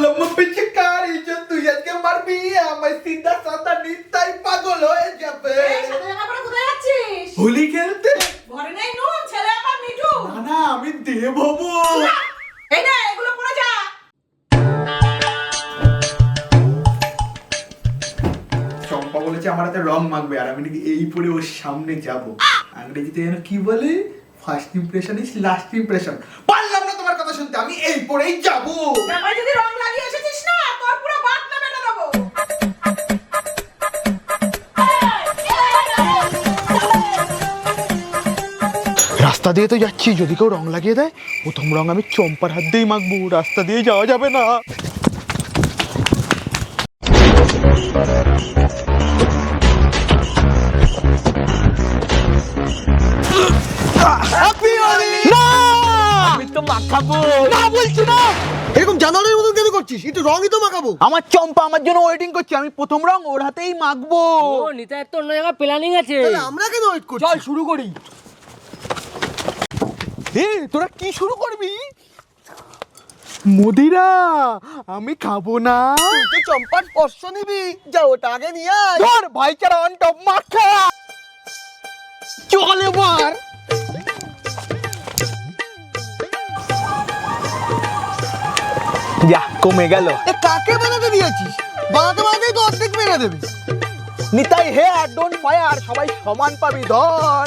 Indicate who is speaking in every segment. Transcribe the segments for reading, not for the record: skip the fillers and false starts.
Speaker 1: বললাম পিচকারি যে তুই আজকে মারবি আমার সিধা সাদা নিতাই পাগল হয়ে যাবে।
Speaker 2: এই সাদা জামা পরে কোথায় যাচ্ছিস?
Speaker 1: হোলি খেলতে।
Speaker 2: ঘরে নেই নুন, ছেলে আমার মিঠু।
Speaker 1: না না আমি দেবো।
Speaker 2: এই না এগুলো পরে যা।
Speaker 1: চম্পা বলেছে আমার হাতে রং মাখবে আর আমি নাকি এই পরে ওর সামনে যাব। ইংরেজিতে যেন কি বলে, first impression is last impression. পারলাম না তোমার কথা শুনতে, আমি এই পরেই যাব।
Speaker 2: জামাই যদি রং লাগিয়ে এসেছিস না তোর পুরো বাত না বেটা দেবো।
Speaker 3: রাস্তা দিয়ে তো যাচ্ছি, যদি কেউ রং লাগিয়ে দেয় প্রথম রং আমি চম্পার হাত দিয়েই মাখবো, রাস্তা দিয়ে যাওয়া যাবে না।
Speaker 4: আমি তো মাখাবো
Speaker 3: না বলছি না, এরকম জানোয়ারের মতন কেন করছিস? একটু রঙই তো মাখাবো। আমার চম্পা আমার জন্য ওয়েটিং করছে, আমি প্রথম রং ওর হাতেই মাখবো।
Speaker 4: ও নিতাই তো অন্য জায়গায় প্ল্যানিং আছে।
Speaker 3: তাহলে আমরা কেন ওয়েট করছি? চল শুরু করি। তোরা কি শুরু করবি? মদিরা আমি খাবো না। তুই তো চম্পার স্পর্শ নিবি, যা ওটা আগে নিয়ে আয়। ধর ভাইচারা অন টপ মাখা। চল এবার। যা কমে গেল। কাকে বানাতে দিয়েছিস? বানাতে বানাতেই তো অর্ধেক মেরে দেবে। নিতাই হেয়ার ডোন্ট ফায়ার, সবাই সমান পাবি। ধর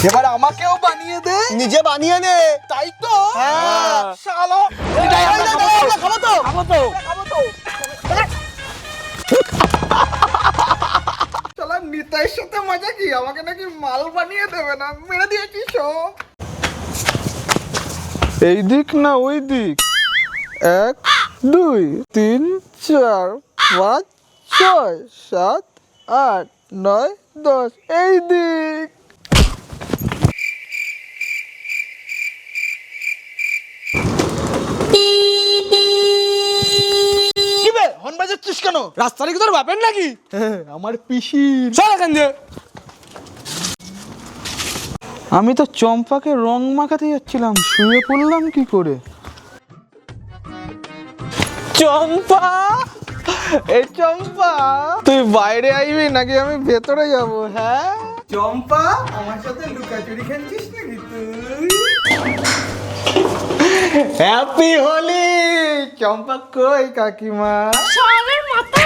Speaker 3: এবার আমাকেও বানিয়ে দে। নিজে বানিয়ে নে। তাই তো। হ্যাঁ শালা। নিতাই আমরা খাবো তো। খাবো তো। শালা নিতাইয়ের সাথে মজা কি? আমাকে নাকি মাল বানিয়ে দেবে না, মেরে দিয়েছি সব। এই দিক না ওই দিক? 1 2 3 4 5 6 7 8 9 10 এই দিক। কি বে হর্ন বাজাচ্ছিস কেন? রাস্তাটা কি তোর বাপের নাকি? আমার পিসির। চল এখান দিয়ে। আমি তো চম্পাকে রং মাখাতে যাচ্ছিলাম, শুয়ে পড়লাম কি করে? চম্পা, এই চম্পা তুই বাইরে আইবি নাকি আমি ভেতরে যাব? হ্যাঁ
Speaker 1: চম্পা আমার সাথে লুকাচুরি খেলছিস নাকি তুই?
Speaker 3: হ্যাপি হোলি। চম্পা কই কাকিমা?
Speaker 2: শালের মাথা।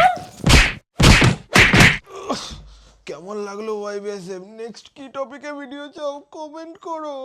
Speaker 3: কেমন লাগলো ওয়াইবিএসএফ? নেক্সট কি টপিকে ভিডিও চাও কমেন্ট করো।